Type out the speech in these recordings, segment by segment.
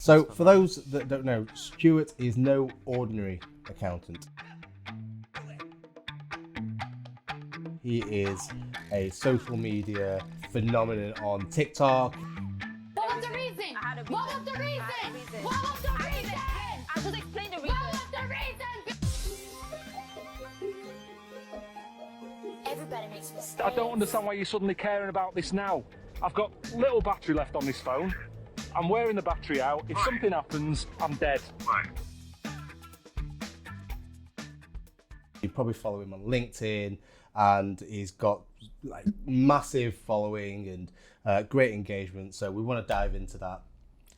So, for those that don't know, Stuart is no ordinary accountant. He is a social media phenomenon on TikTok. What was the reason? What was the reason? What was the reason? I just explained the reason. What was the reason? Everybody makes mistakes. I don't understand why you're suddenly caring about this now. I've got little battery left on this phone. I'm wearing the battery out. If something happens, I'm dead. You probably follow him on LinkedIn, and he's got like massive following and great engagement. So we want to dive into that.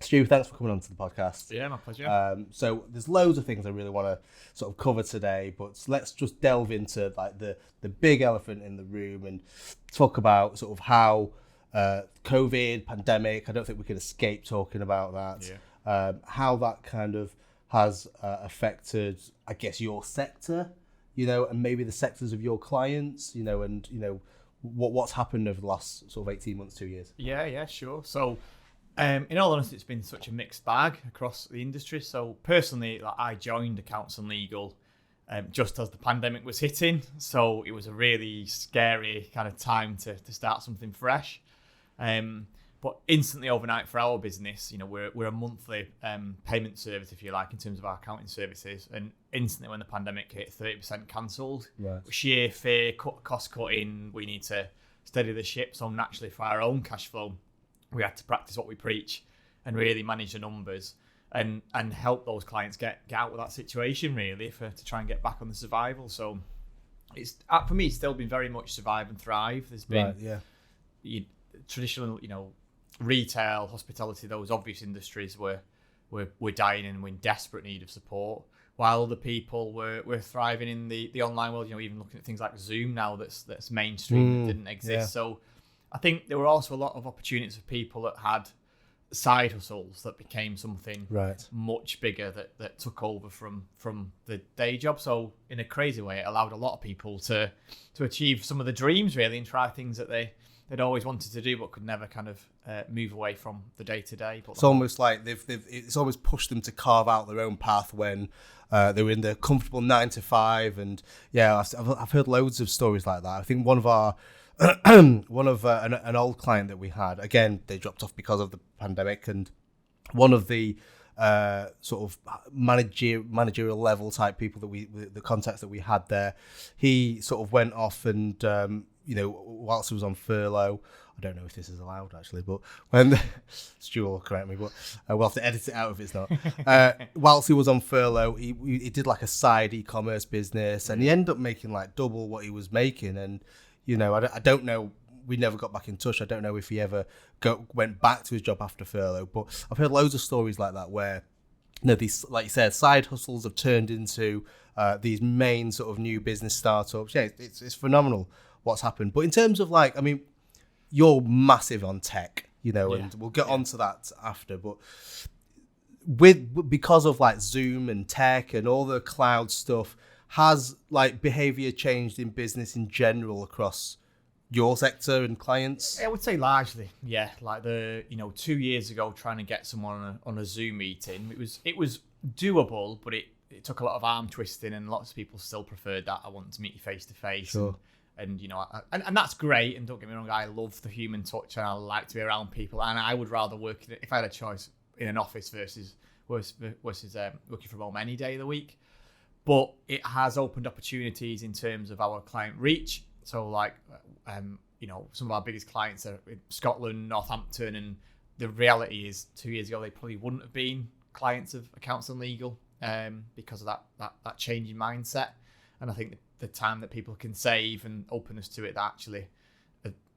Stu, thanks for coming on to the podcast. Yeah, my pleasure. So there's loads of things I really want to sort of cover today, but let's just delve into like the big elephant in the room and talk about sort of how COVID, pandemic, I don't think we can escape talking about that. Yeah. How that kind of has affected, I guess, your sector, and maybe the sectors of your clients, and, what's happened over the last sort of 18 months, 2 years. Yeah, sure. So, in all honesty, it's been such a mixed bag across the industry. So, personally, I joined Accounts and Legal just as the pandemic was hitting. So, it was a really scary kind of time to start something fresh. But instantly overnight for our business, we're a monthly payment service, if you like, in terms of our accounting services. And instantly when the pandemic hit, 30% cancelled. Right. Sheer fear, cost cutting, we need to steady the ship. So naturally for our own cash flow, we had to practice what we preach and really manage the numbers and help those clients get out of that situation, really, to try and get back on the survival. So it's for me, it's still been very much survive and thrive. There's been traditional, retail, hospitality, those obvious industries were dying and were in desperate need of support, while other people were thriving in the online world. Even looking at things like Zoom now, that's mainstream, that didn't exist. Yeah. So I think there were also a lot of opportunities for people that had side hustles that became something much bigger that took over from the day job. So in a crazy way, it allowed a lot of people to achieve some of the dreams, really, and try things that they'd always wanted to do but could never kind of move away from the day-to-day. But it's almost like it's almost pushed them to carve out their own path when they were in the comfortable 9 to 5. And yeah, I've heard loads of stories like that. I think one of our an old client that we had, again, they dropped off because of the pandemic, and one of the sort of managerial level type people that the contacts that we had there, he sort of went off and whilst he was on furlough, I don't know if this is allowed actually, but when Stu will correct me, but we'll have to edit it out if it's not. Whilst he was on furlough, he did like a side e-commerce business, and he ended up making like double what he was making. And I don't know. We never got back in touch. I don't know if he ever went back to his job after furlough. But I've heard loads of stories like that where, these, like you said, side hustles have turned into these main sort of new business startups. Yeah, it's phenomenal what's happened. But in terms of you're massive on tech, and we'll get onto that after. But because of Zoom and tech and all the cloud stuff, has behavior changed in business in general across your sector and clients? I would say largely, yeah. 2 years ago, trying to get someone on a Zoom meeting, it was doable, but it took a lot of arm twisting, and lots of people still preferred that. I want to meet you face to face. Sure. And and that's great. And don't get me wrong, I love the human touch, and I like to be around people. And I would rather work if I had a choice in an office versus working from home any day of the week. But it has opened opportunities in terms of our client reach. So some of our biggest clients are in Scotland, Northampton, and the reality is 2 years ago they probably wouldn't have been clients of Accounts and Legal because of that change in mindset. And I think the time that people can save and openness to it, that actually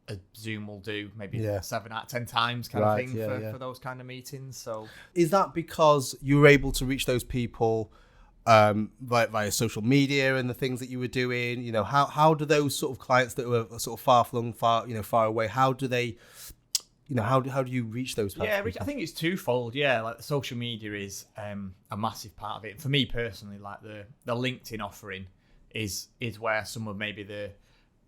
a Zoom will do maybe 7 out of 10 times kind of thing for those kind of meetings. So is that because you were able to reach those people via social media and the things that you were doing? How do those sort of clients that were sort of far away, how do they, how do you reach those people? Yeah, I think it's twofold. Yeah, social media is a massive part of it. And for me personally, the LinkedIn offering is where some of maybe the,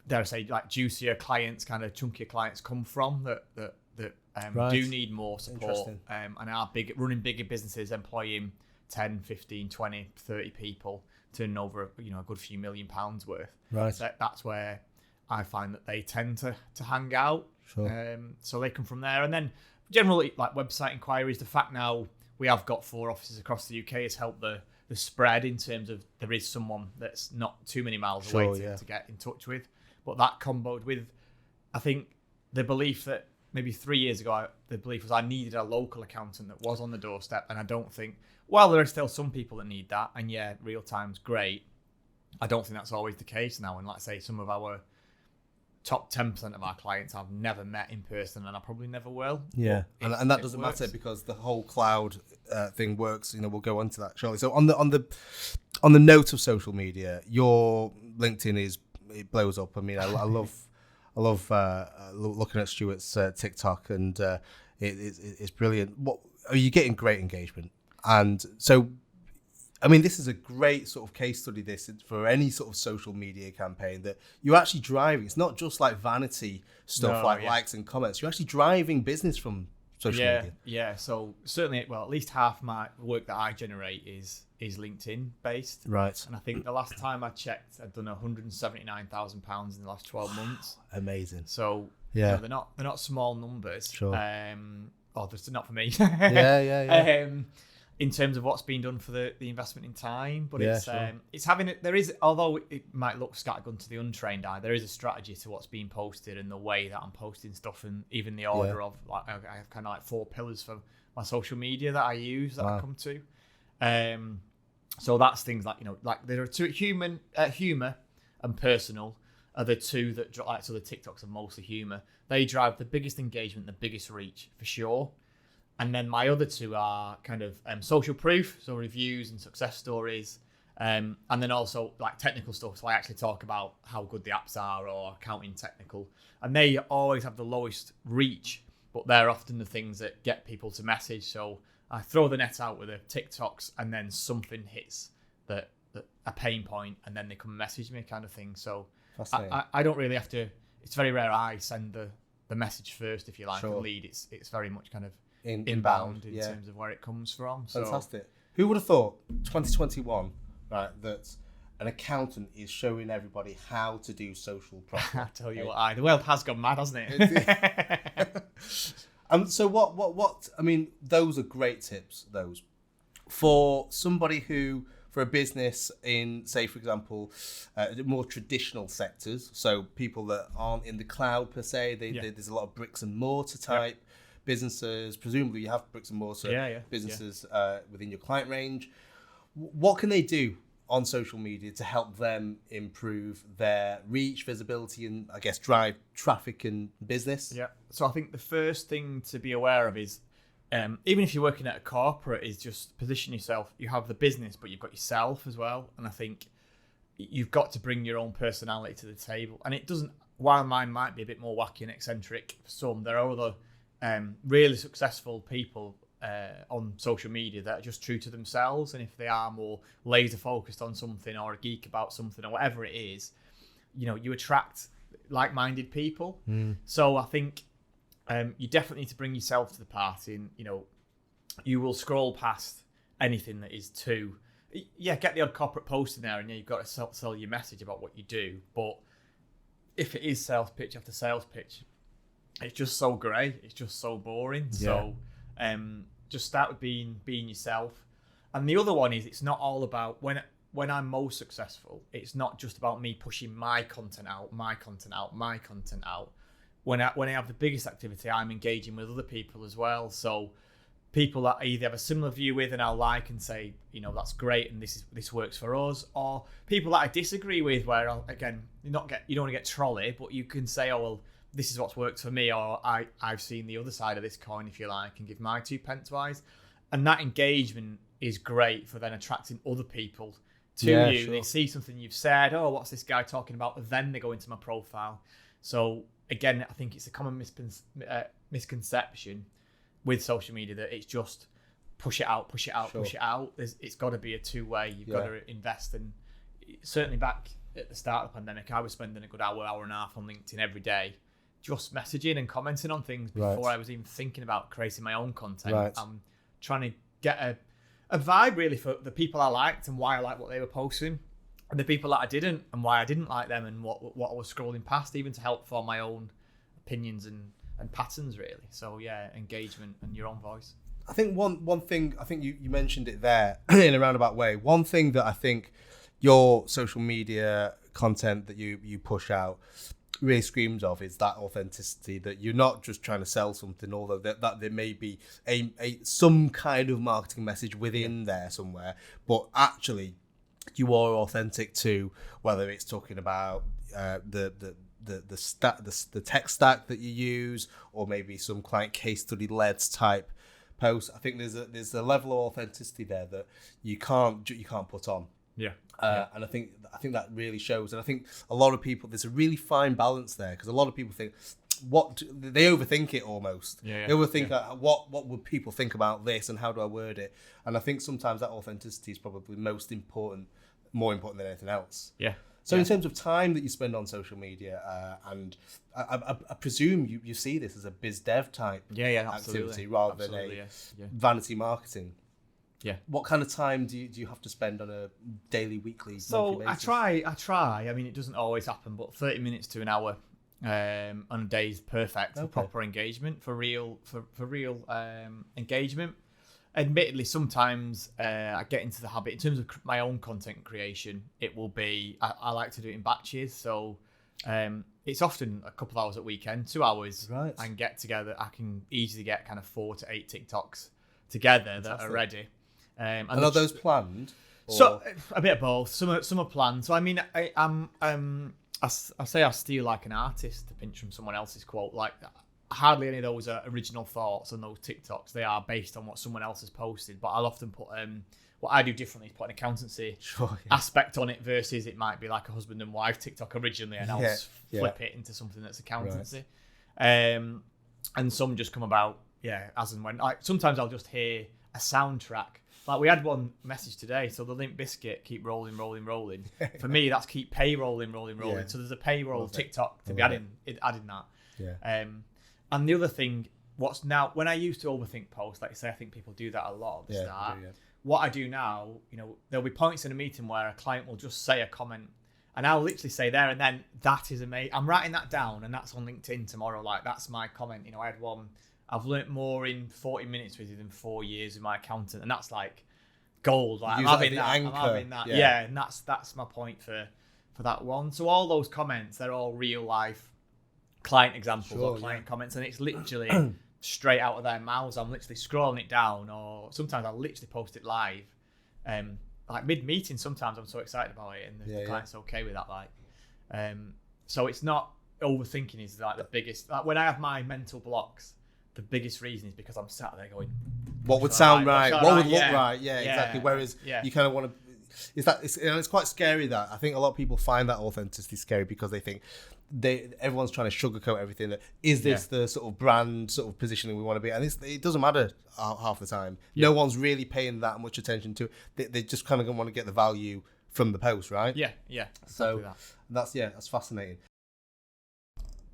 dare I say, juicier clients, kind of chunkier clients come from that that Right. do need more support Interesting. and are running bigger businesses, employing 10, 15, 20, 30 people, turning over a good few £1 million worth. Right. That's where I find that they tend to hang out. Sure. So they come from there. And then generally, like website inquiries, the fact now we have got 4 offices across the UK has helped the spread in terms of there is someone that's not too many miles Sure, away yeah. to get in touch with. But that comboed with, I think, the belief that maybe 3 years ago, the belief was I needed a local accountant that was on the doorstep. And I don't think, while there are still some people that need that, and yeah, real time's great, I don't think that's always the case now. And like I say, some of our top 10% of our clients I've never met in person, and I probably never will. Yeah, But and that it doesn't works. matter because the whole cloud thing works. We'll go on to that shortly. So on the note of social media, your LinkedIn it blows up. I mean, I love looking at Stuart's TikTok, and it's brilliant. Are you getting great engagement? And so, I mean, this is a great sort of case study, this, for any sort of social media campaign, that you're actually driving. It's not just like vanity stuff No, like yeah. likes and comments. You're actually driving business from social media. Yeah. So certainly, well, at least half my work that I generate is LinkedIn based. Right. And I think the last time I checked, I'd done £179,000 in the last 12 months. Amazing. So Yeah. they're not small numbers. Sure. Just not for me. Yeah. In terms of what's been done for the investment in time, but Yeah, it's sure. it's having it. There is, although it might look scattergun to the untrained eye, there is a strategy to what's being posted and the way that I'm posting stuff, and even the order of, like, I have kind of like 4 pillars for my social media that I use that I Wow. come to. So that's things like, like there are 2 humor and personal are the 2 that like, so the TikToks are mostly humor. They drive the biggest engagement, the biggest reach for sure. And then my other 2 are kind of social proof, so reviews and success stories. And then also like technical stuff. So I actually talk about how good the apps are or accounting technical. And they always have the lowest reach, but they're often the things that get people to message. So I throw the net out with the TikToks, and then something hits that a pain point, and then they come and message me, kind of thing. So Fascinating. I don't really have to. It's very rare I send the message first, if you like, Sure. and lead. It's very much kind of Inbound, in yeah. terms of where it comes from. So Fantastic. Who would have thought 2021, right, that an accountant is showing everybody how to do social properly? I tell you what, the world has gone mad, hasn't it? So what? I mean, those are great tips. Those for somebody for a business in, say, for example, more traditional sectors. So people that aren't in the cloud per se. There's a lot of bricks and mortar type businesses. Presumably, you have bricks and mortar businesses within your client range. What can they do on social media to help them improve their reach, visibility, and I guess drive traffic and business? Yeah. So I think the first thing to be aware of is, even if you're working at a corporate, is just position yourself. You have the business, but you've got yourself as well. And I think you've got to bring your own personality to the table. And it doesn't, while mine might be a bit more wacky and eccentric for some, there are other really successful people on social media that are just true to themselves. And if they are more laser focused on something or a geek about something or whatever it is, you attract like-minded people. So I think you definitely need to bring yourself to the party, and you will scroll past anything that is too, get the odd corporate post in there, and you've got to sell your message about what you do. But if it is sales pitch after sales pitch, it's just so grey, it's just so boring. So just start with being yourself. And the other one is, it's not all about, when I'm most successful, it's not just about me pushing my content out. When I have the biggest activity, I'm engaging with other people as well. So people that I either have a similar view with and I'll like and say, that's great and this works for us, or people that I disagree with, where you don't want to get trolley, but you can say, oh well, this is what's worked for me, or I've seen the other side of this coin, if you like, and give my 2 pence wise. And that engagement is great for then attracting other people to you. Sure. They see something you've said, oh, what's this guy talking about? Then they go into my profile. So again, I think it's a common misconception with social media that it's just push it out. Sure. It's got to be a 2-way. You've got to invest. And certainly back at the start of the pandemic, I was spending a good hour and a half on LinkedIn every day. just messaging and commenting on things before Right. I was even thinking about creating my own content. Right. I'm trying to get a vibe really for the people I liked and why I liked what they were posting, and the people that I didn't and why I didn't like them, and what I was scrolling past, even to help form my own opinions and patterns really. So yeah, engagement and your own voice. I think one thing, I think you mentioned it there in a roundabout way. One thing that I think your social media content that you push out really screams of is that authenticity, that you're not just trying to sell something, although that there may be a some kind of marketing message within there somewhere, but actually you are authentic to whether it's talking about the tech stack that you use, or maybe some client case study led type post. I think there's a level of authenticity there that you can't put on. Yeah. And I think that really shows. And I think a lot of people, there's a really fine balance there, because a lot of people think they overthink it almost. Yeah. They overthink what would people think about this and how do I word it. And I think sometimes that authenticity is probably more important than anything else. Yeah. So in terms of time that you spend on social media, and I presume you see this as a biz dev type activity rather than a vanity marketing. Yeah. What kind of time do you have to spend on a daily, weekly, So monthly basis? I try. I mean, it doesn't always happen, but 30 minutes to an hour on a day is perfect for proper engagement, for real engagement. Admittedly, sometimes I get into the habit in terms of my own content creation. It will be I like to do it in batches, so it's often a couple of hours at weekend, 2 hours, Right. and get together. I can easily get kind of 4 to 8 TikToks together that are ready. And are those planned? So a bit of both. Some are planned. So I mean, I say I steal like an artist to pinch from someone else's quote. Like hardly any of those are original thoughts on those TikToks. They are based on what someone else has posted. But I'll often put what I do differently is put an accountancy aspect on it versus it might be like a husband and wife TikTok originally, and I'll flip it into something that's accountancy. Right. And some just come about as and when. Like sometimes I'll just hear a soundtrack. Like we had one message today, so the Limp Bizkit keep rolling. For me, that's keep pay rolling. Yeah. So there's a payroll TikTok to be adding that. Yeah. And the other thing, what's now when I used to overthink posts, like you say, I think people do that a lot at the start. What I do now, there'll be points in a meeting where a client will just say a comment, and I'll literally say there and then, that is amazing. I'm writing that down, and that's on LinkedIn tomorrow. Like that's my comment. I had one. I've learnt more in 40 minutes with you than 4 years with my accountant, and that's like gold. Like, I'm having that. Yeah, and that's my point for that one. So all those comments, they're all real life client examples or client comments, and it's literally straight out of their mouths. I'm literally scrolling it down, or sometimes I'll literally post it live. Like mid-meeting, sometimes I'm so excited about it, and the client's okay with that. Like, so it's not overthinking is like the biggest. Like when I have my mental blocks, the biggest reason is because I'm sat there going, what would sound right? What would look right? Yeah, exactly. Whereas you kind of want to, it's quite scary that I think a lot of people find that authenticity scary because they think everyone's trying to sugarcoat everything. That is this the sort of brand sort of positioning we want to be, and it doesn't matter half the time. No one's really paying that much attention to it. They just kind of want to get the value from the post, right? Yeah. So that's fascinating.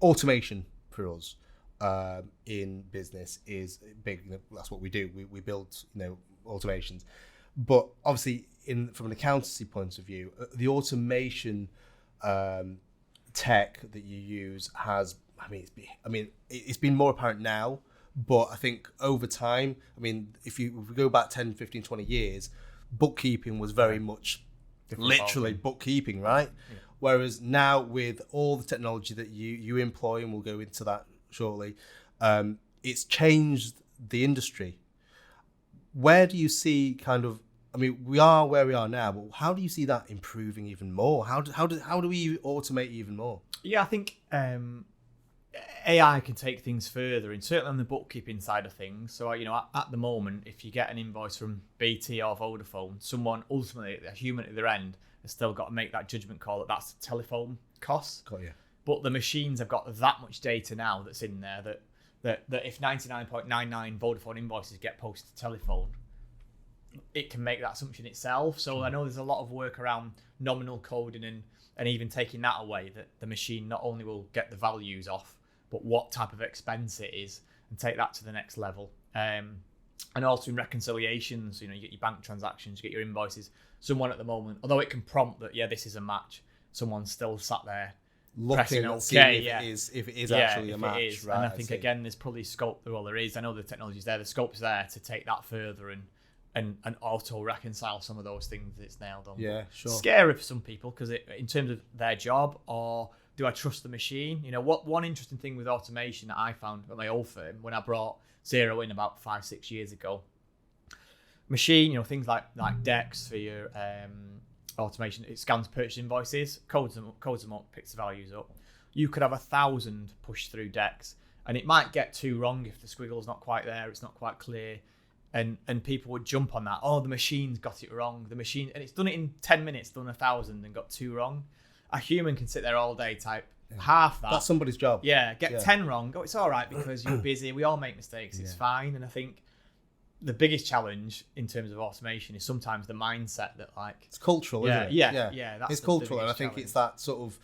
Automation for us. In business is big. That's what we do. We build automations, but obviously from an accountancy point of view, the automation tech that you use has it's been more apparent now, but I think over time, if we go back 10, 15, 20 years, bookkeeping was very much literally bookkeeping, right? Whereas now with all the technology that you employ, and we'll go into that shortly, it's changed the industry. Where do you see we are where we are now, but how do you see that improving even more? How do we automate even more? Yeah, I think AI can take things further, and certainly on the bookkeeping side of things. So at the moment, if you get an invoice from BT or Vodafone, someone ultimately, a human at their end, has still got to make that judgment call that that's telephone costs. Got you. But the machines have got that much data now that's in there that if 99.99 Vodafone invoices get posted to telephone, it can make that assumption itself. So I know there's a lot of work around nominal coding and even taking that away, that the machine not only will get the values off, but what type of expense it is, and take that to the next level. And also in reconciliations, you get your bank transactions, you get your invoices. Someone at the moment, although it can prompt that, this is a match, someone's still sat there looking pressing at seeing if it is actually a if match. it is. Right, and I think again, there's probably scope. Well, there is. I know the technology's there. The scope's there to take that further and auto reconcile some of those things that it's nailed on. Yeah, sure. Scary for some people because in terms of their job, or do I trust the machine? What one interesting thing with automation that I found at my old firm when I brought Xero in about 5-6 years ago, machine, things like Dex for your automation, it scans purchase invoices, codes them up, picks the values up. You could have 1,000 push through Dex, and it might get too wrong if the squiggle's not quite there, it's not quite clear, and people would jump on that. Oh, the machine's got it wrong. The machine, and it's done it in 10 minutes, done 1,000 and got 2 wrong. A human can sit there all day, type half that. That's somebody's job. Yeah, get 10 wrong. Go, it's all right because you're busy. We all make mistakes. It's fine. And I think the biggest challenge in terms of automation is sometimes the mindset that it's cultural, isn't it? Yeah. That's it's cultural, and I think challenge. it's that sort of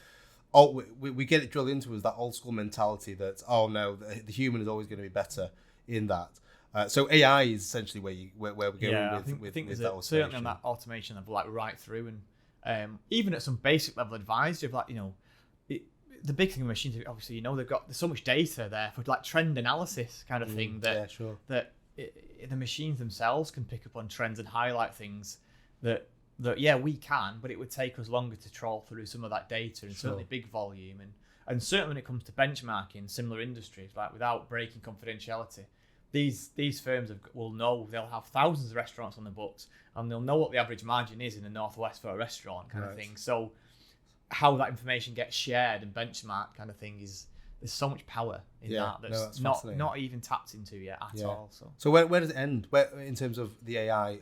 we get it drilled into us, that old school mentality that the human is always going to be better in that. So AI is essentially where we're going with there's that automation. certainly on that automation level, right through, and even at some basic level advisory of the big thing with machines, obviously, there's so much data there for trend analysis kind of thing that the machines themselves can pick up on trends and highlight things that we can, but it would take us longer to trawl through some of that data, and certainly big volume, and certainly when it comes to benchmarking similar industries, without breaking confidentiality, these firms will know. They'll have thousands of restaurants on the books, and they'll know what the average margin is in the Northwest for a restaurant kind of thing. So how that information gets shared and benchmarked kind of thing there's so much power in that's not even tapped into yet at all. So where does it end? Where, in terms of the AI,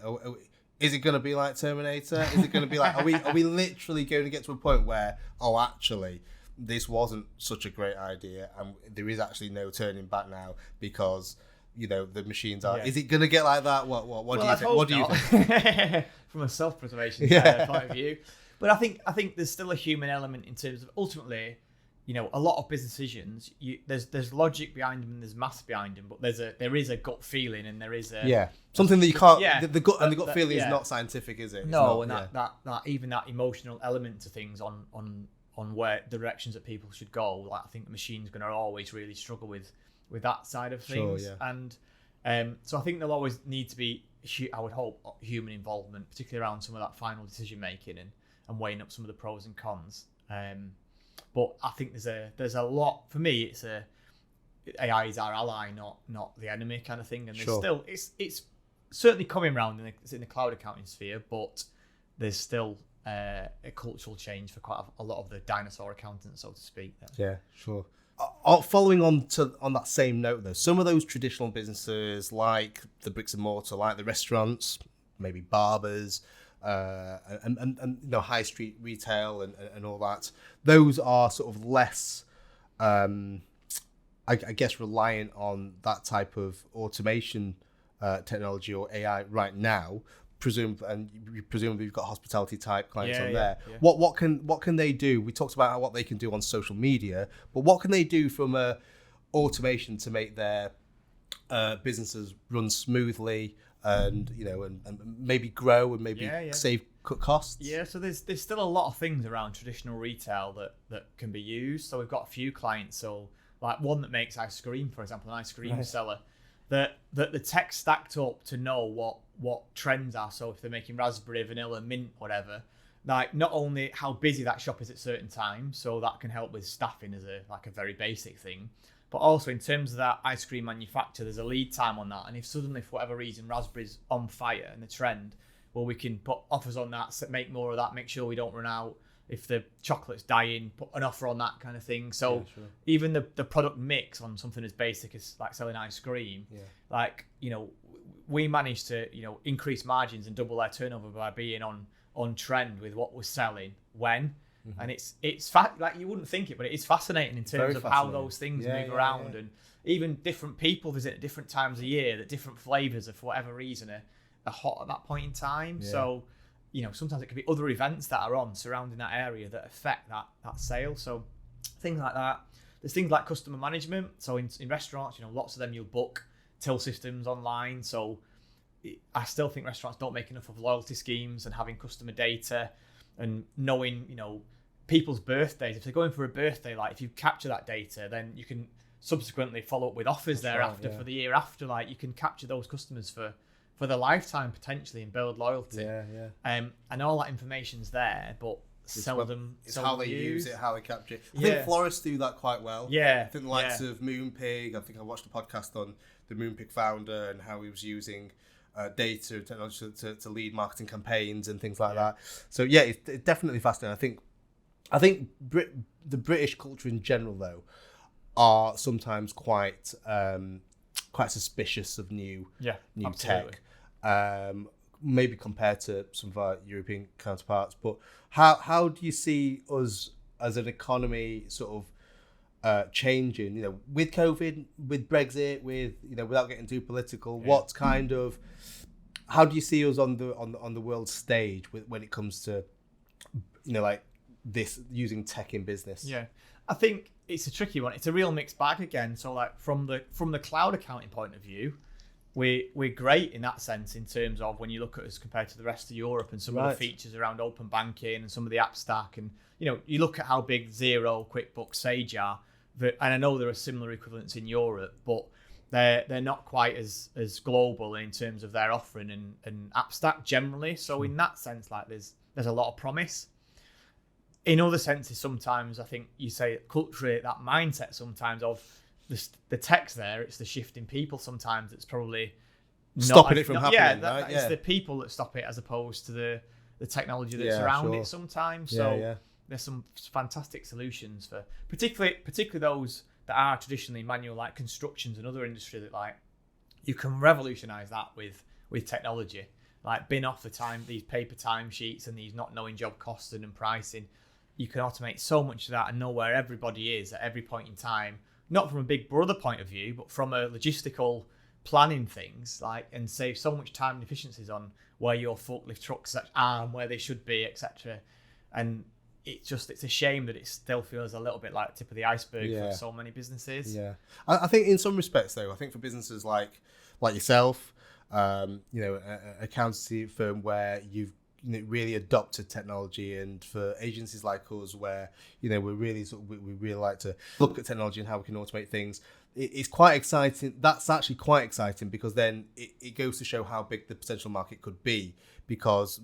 is it going to be like Terminator? Is it going to be like, are we literally going to get to a point where, actually, this wasn't such a great idea, and there is actually no turning back now because the machines are. Is it going to get like that? What do you think? What do you think? From a self-preservation point of view, but I think there's still a human element in terms of ultimately, a lot of business decisions. There's logic behind them and there's maths behind them, but there is a gut feeling and there is something that you can't. The gut feeling is not scientific, is it? It's no, not, and that even that emotional element to things on where directions that people should go. I think the machine's going to always really struggle with that side of things, and so I think there'll always need to be, I would hope, human involvement, particularly around some of that final decision making and weighing up some of the pros and cons. But I think there's a lot for me. It's AI is our ally, not the enemy kind of thing. And there's still it's certainly coming around in the cloud accounting sphere, but there's still a cultural change for quite a lot of the dinosaur accountants, so to speak. Yeah, sure. Following on that same note, though, some of those traditional businesses, like the bricks and mortar, like the restaurants, maybe barbers, and high street retail and all that, those are sort of less, I guess, reliant on that type of automation technology or AI right now. Presumably you've got hospitality type clients on there. Yeah. What can they do? We talked about what they can do on social media, but what can they do from a automation to make their businesses run smoothly and maybe grow and maybe cut costs? Yeah, so there's still a lot of things around traditional retail that can be used. So we've got a few clients. So like one that makes ice cream, for example, an ice cream seller, that the tech stacked up to know what trends are. So if they're making raspberry, vanilla, mint, whatever, like not only how busy that shop is at certain times, so that can help with staffing as a very basic thing, but also in terms of that ice cream manufacturer, there's a lead time on that. And if suddenly, for whatever reason, raspberry's on fire and the trend, well, we can put offers on that, make more of that, make sure we don't run out. If the chocolate's dying, put an offer on that kind of thing. So even the product mix on something as basic as like selling ice cream, we managed to increase margins and double their turnover by being on trend with what we're selling when. Mm-hmm. And it's like you wouldn't think it, but it is fascinating in terms of how those things move around. And even different people visit at different times of year, that different flavors of for whatever reason are hot at that point in time. So sometimes it could be other events that are on surrounding that area that affect that sale. So things like that. there's things like customer management. So in restaurants, lots of them you'll book till systems online. So I still think restaurants don't make enough of loyalty schemes and having customer data and knowing, people's birthdays. If they're going for a birthday, like if you capture that data, then you can subsequently follow up with offers thereafter for the year after. Like you can capture those customers for the lifetime potentially and build loyalty. And all that information's there, but seldom how they used. use it, how they capture it. I think florists do that quite well. I think the likes of Moonpig. I think I watched a podcast on the Moonpig founder and how he was using data and technology to lead marketing campaigns and things like that. So it's definitely fascinating. I think the British culture in general, though, are sometimes quite suspicious of new tech. Maybe compared to some of our European counterparts. But how do you see us as an economy sort of changing? With COVID, with Brexit, with without getting too political, how do you see us on the world stage when it comes to like this using tech in business? I think it's a tricky one. It's a real mixed bag again. So like from the cloud accounting point of view, we're great in that sense in terms of when you look at us compared to the rest of Europe and some of the features around open banking and some of the app stack, and you look at how big Xero, QuickBooks, Sage are, and I know there are similar equivalents in Europe, but they're not quite as global in terms of their offering and app stack generally. So in that sense, like there's a lot of promise. In other senses, sometimes I think you say culturally that mindset sometimes of the tech's there, it's the shift in people sometimes that's probably stopping it from happening. Right? It's the people that stop it as opposed to the technology that's around it sometimes. There's some fantastic solutions for particularly those that are traditionally manual, like constructions and other industry, that like you can revolutionize that with technology, like bin off these paper timesheets and these not knowing job costing and pricing. You can automate so much of that and know where everybody is at every point in time, not from a big brother point of view, but from a logistical planning things, like, and save so much time and efficiencies on where your forklift trucks are and where they should be, etc. And it's a shame that it still feels a little bit like the tip of the iceberg for so many businesses. I think in some respects, though, I think for businesses like yourself, accountancy firm where you've really adopted technology, and for agencies like us where we're really we really like to look at technology and how we can automate things, it's quite exciting. That's actually quite exciting because then it goes to show how big the potential market could be, because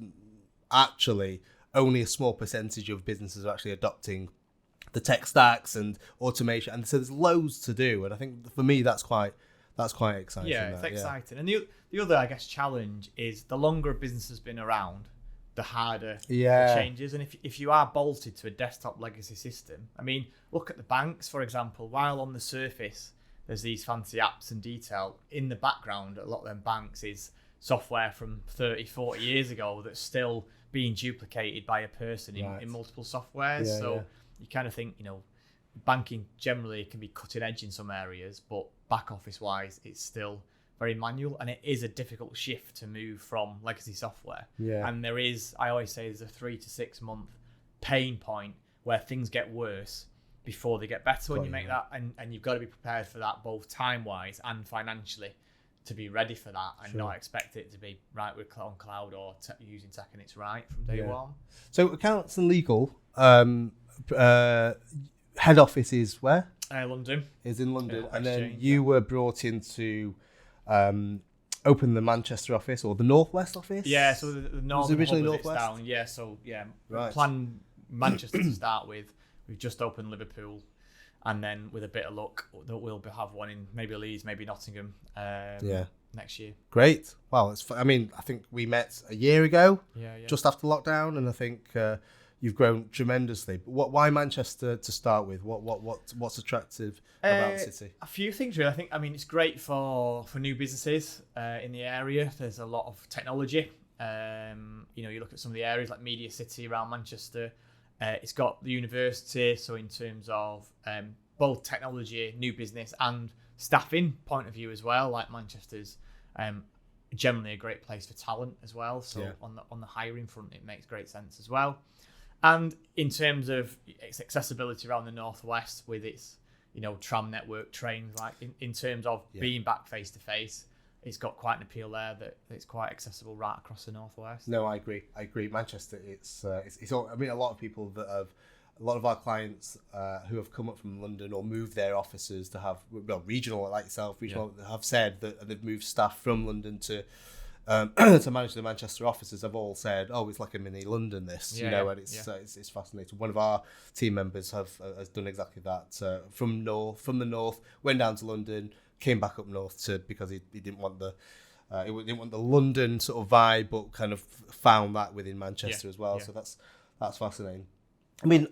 actually only a small percentage of businesses are actually adopting the tech stacks and automation, and so there's loads to do. And I think for me that's quite exciting. It's exciting. And the other, I guess, challenge is the longer a business has been around, the harder the changes. And if you are bolted to a desktop legacy system, I mean, look at the banks, for example. While on the surface there's these fancy apps and detail, in the background a lot of them banks is software from 30, 40 years ago that's still being duplicated by a person in multiple softwares. You kind of think, banking generally can be cutting edge in some areas, but back office wise, it's still very manual, and it is a difficult shift to move from legacy software. And I always say there's a 3 to 6 month pain point where things get worse before they get better when you make that, and you've got to be prepared for that both time wise and financially to be ready for that, and not expect it to be right with on cloud or using tech and it's right from day one. So accounts and legal, head office is where? London. Is in London, and then you were brought in to open the Manchester office or the Northwest office. So the North was originally Northwest. Down. Plan Manchester to start with. We've just opened Liverpool, and then with a bit of luck, we'll have one in maybe Leeds, maybe Nottingham. Next year. Great. Well, I think we met a year ago, just after lockdown, and I think you've grown tremendously. But why Manchester to start with? What's attractive about the city? A few things, really. I mean, it's great for new businesses in the area. There's a lot of technology. You look at some of the areas like Media City around Manchester. It's got the university, so in terms of both technology, new business, and staffing point of view as well, like Manchester's generally a great place for talent as well. So on the hiring front, it makes great sense as well. And in terms of its accessibility around the Northwest with its tram network, trains. Like in terms of being back face to face, it's got quite an appeal there that it's quite accessible right across the northwest. No, I agree. Manchester, it's all. I mean, a lot of people that have. A lot of our clients who have come up from London or moved their offices to have regional, like yourself, have said that they've moved staff from London to manage the Manchester offices. Have all said, "Oh, it's like a mini London." And it's fascinating. One of our team members has done exactly that. From the north, went down to London, came back up north because he didn't want the. He didn't want the London sort of vibe, but kind of found that within Manchester as well. Yeah. So that's fascinating. I mean,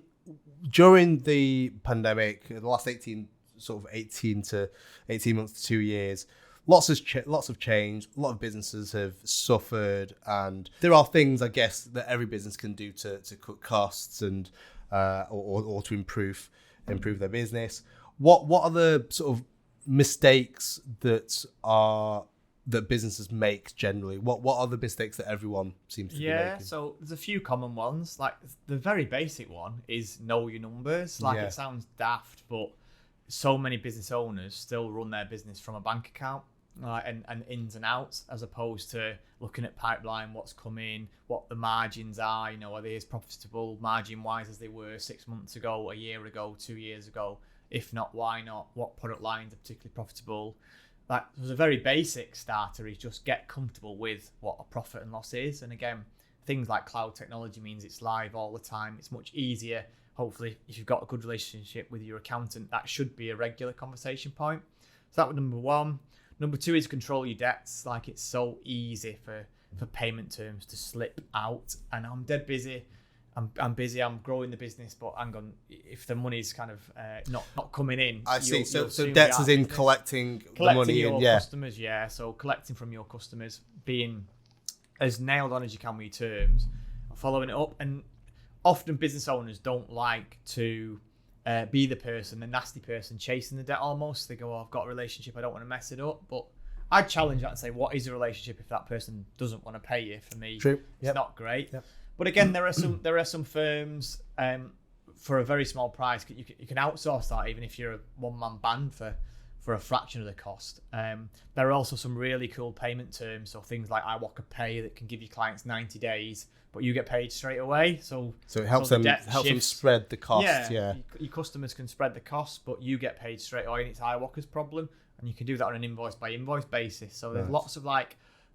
during the pandemic, the last 18 months to 2 years, lots of change. A lot of businesses have suffered, and there are things, I guess, that every business can do to cut costs and or to improve their business. What are the sort of mistakes that businesses make generally? What are the mistakes that everyone seems to be making? So there's a few common ones. Like the very basic one is know your numbers. Like it sounds daft, but so many business owners still run their business from a bank account and ins and outs, as opposed to looking at pipeline, what's coming, what the margins are. Are they as profitable margin wise as they were 6 months ago, a year ago, 2 years ago? If not, why not? What product lines are particularly profitable? Like, there's a very basic starter is just get comfortable with what a profit and loss is. And again, things like cloud technology means it's live all the time. It's much easier. Hopefully, if you've got a good relationship with your accountant, that should be a regular conversation point. So that was number one. Number two is control your debts. Like, it's so easy for payment terms to slip out. And I'm dead busy. I'm busy. I'm growing the business, but hang on, if the money's kind of not coming in, I see. So debts is in collecting the money your customers. Yeah. So collecting from your customers, being as nailed on as you can with your terms, following it up. And often business owners don't like to be the nasty person chasing the debt. Almost, they go, "Oh, I've got a relationship. I don't want to mess it up." But I'd challenge that and say, "What is a relationship if that person doesn't want to pay you?" For me, it's not great. Yep. But again, there are some firms for a very small price. You can outsource that even if you're a one-man band for a fraction of the cost. There are also some really cool payment terms. So things like iWalker Pay that can give your clients 90 days, but you get paid straight away. So it helps them spread the cost. Yeah. Your customers can spread the cost, but you get paid straight away, and it's iWalker's problem. And you can do that on an invoice by invoice basis. So there's lots of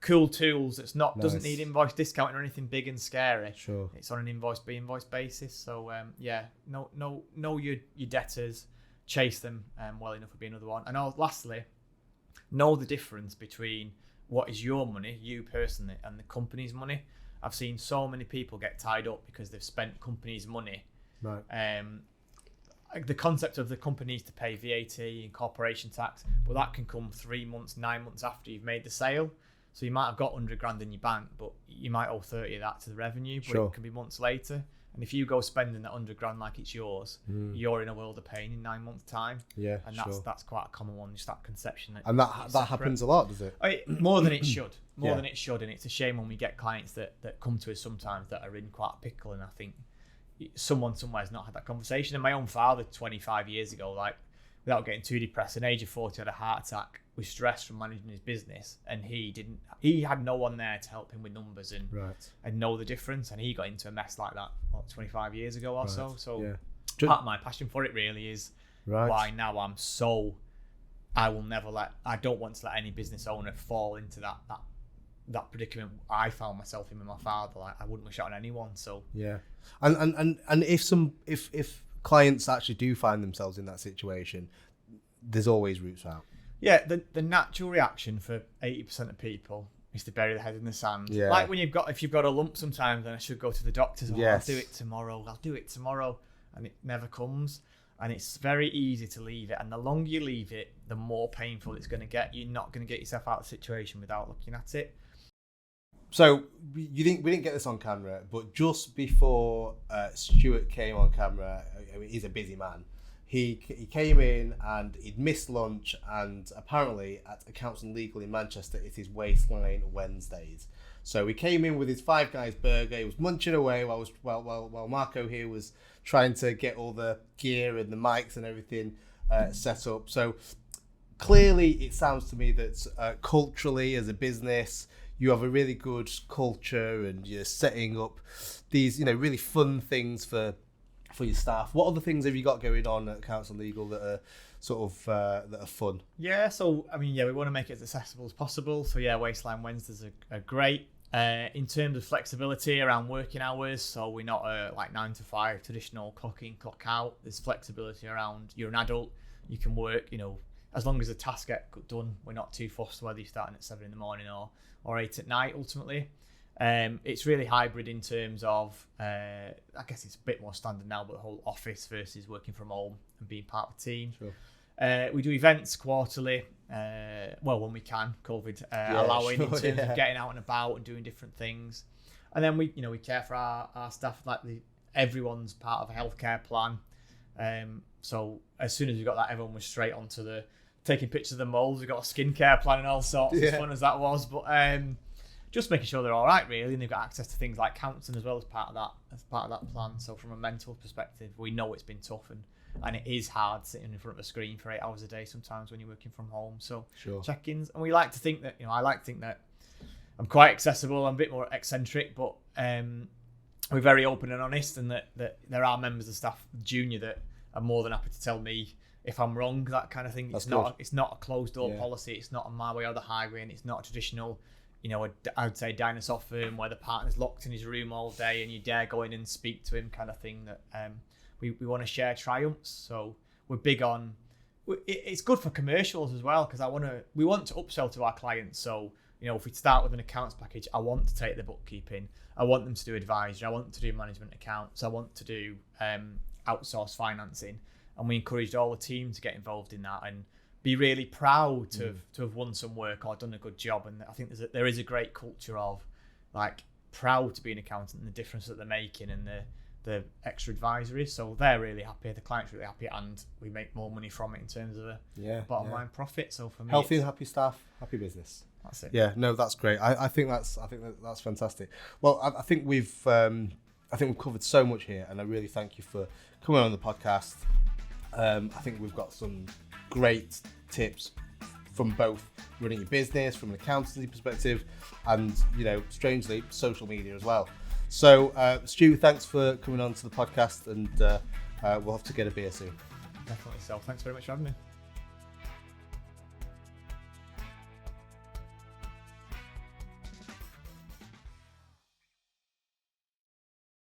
cool tools that's doesn't need invoice discounting or anything big and scary. Sure. It's on an invoice by invoice basis. So know your debtors, chase them well enough would be another one. And lastly, know the difference between what is your money, you personally, and the company's money. I've seen so many people get tied up because they've spent company's money. Right. The concept of the companies to pay VAT and corporation tax, well, that can come 3 months, 9 months after you've made the sale. So you might have got 100 grand in your bank, but you might owe 30 of that to the revenue, but it can be months later. And if you go spending that 100 grand like it's yours, you're in a world of pain in 9 months' time. Yeah, and that's quite a common one, just that conception. And that happens a lot, does it? More than it should. Than it should. And it's a shame when we get clients that come to us sometimes that are in quite a pickle. And I think someone somewhere has not had that conversation. And my own father, 25 years ago, without getting too depressed, at the age of 40, had a heart attack with stress from managing his business, and he had no one there to help him with numbers and know the difference, and he got into a mess like that 25 years ago or so. Part of my passion for it really is why now I don't want to let any business owner fall into that predicament I found myself in with my father. I wouldn't wish it on anyone. So and if clients actually do find themselves in that situation, there's always routes out. Yeah, the natural reaction for 80% of people is to bury their head in the sand. Yeah. Like if you've got a lump sometimes, then I should go to the doctors. I'll do it tomorrow. And it never comes. And it's very easy to leave it. And the longer you leave it, the more painful it's going to get. You're not going to get yourself out of the situation without looking at it. So we didn't get this on camera, but just before Stuart came on camera, I mean, he's a busy man. He came in and he'd missed lunch, and apparently at Accounts and Legal in Manchester, it is Waistline Wednesdays. So he came in with his Five Guys burger. He was munching away while Marco here was trying to get all the gear and the mics and everything set up. So clearly, it sounds to me that culturally, as a business, you have a really good culture, and you're setting up these, really fun things for your staff. What other things have you got going on at Council Legal that are sort of that are fun? Yeah, so we want to make it as accessible as possible. So Waistline Wednesdays are great. In terms of flexibility around working hours, so we're not like 9 to 5 traditional clock in, clock out. There's flexibility around, you're an adult, you can work, as long as the tasks get done. We're not too fussed whether you're starting at 7 in the morning or 8 at night ultimately. It's really hybrid in terms of, I guess it's a bit more standard now, but the whole office versus working from home and being part of the team. Sure. We do events quarterly, when we can, COVID allowing, in terms of getting out and about and doing different things. And then we care for our staff, like everyone's part of a healthcare plan. So as soon as we got that, everyone was straight onto taking pictures of the moles. We got a skincare plan and all sorts, as fun as that was. But just making sure they're all right, really, and they've got access to things like counselling as well as part of that plan. So from a mental perspective, we know it's been tough and it is hard sitting in front of a screen for 8 hours a day sometimes when you're working from home. So check-ins, and we like to think that I like to think that I'm quite accessible. I'm a bit more eccentric, but we're very open and honest, and that there are members of staff, junior, that are more than happy to tell me if I'm wrong, that kind of thing. It's not a closed door policy. It's not a my way or the highway, and it's not a traditional, I would say dinosaur firm where the partner's locked in his room all day and you dare go in and speak to him kind of thing. That we want to share triumphs. So we're big on. It's good for commercials as well, because we want to upsell to our clients. So if we start with an accounts package, I want to take the bookkeeping. I want them to do advisory. I want them to do management accounts. I want to do outsource financing. And we encouraged all the team to get involved in that and be really proud to have won some work or done a good job. And I think there is a great culture of proud to be an accountant and the difference that they're making and the extra advisory. So they're really happy, the client's really happy, and we make more money from it in terms of a bottom line profit. So for me, healthy and happy staff, happy business. That's it. Yeah, no, that's great. I think that's fantastic. Well, I think we've covered so much here, and I really thank you for coming on the podcast. I think we've got some great tips from both running your business, from an accountancy perspective, and strangely, social media as well. So, Stu, thanks for coming on to the podcast, and we'll have to get a beer soon. Definitely. So, thanks very much for having me.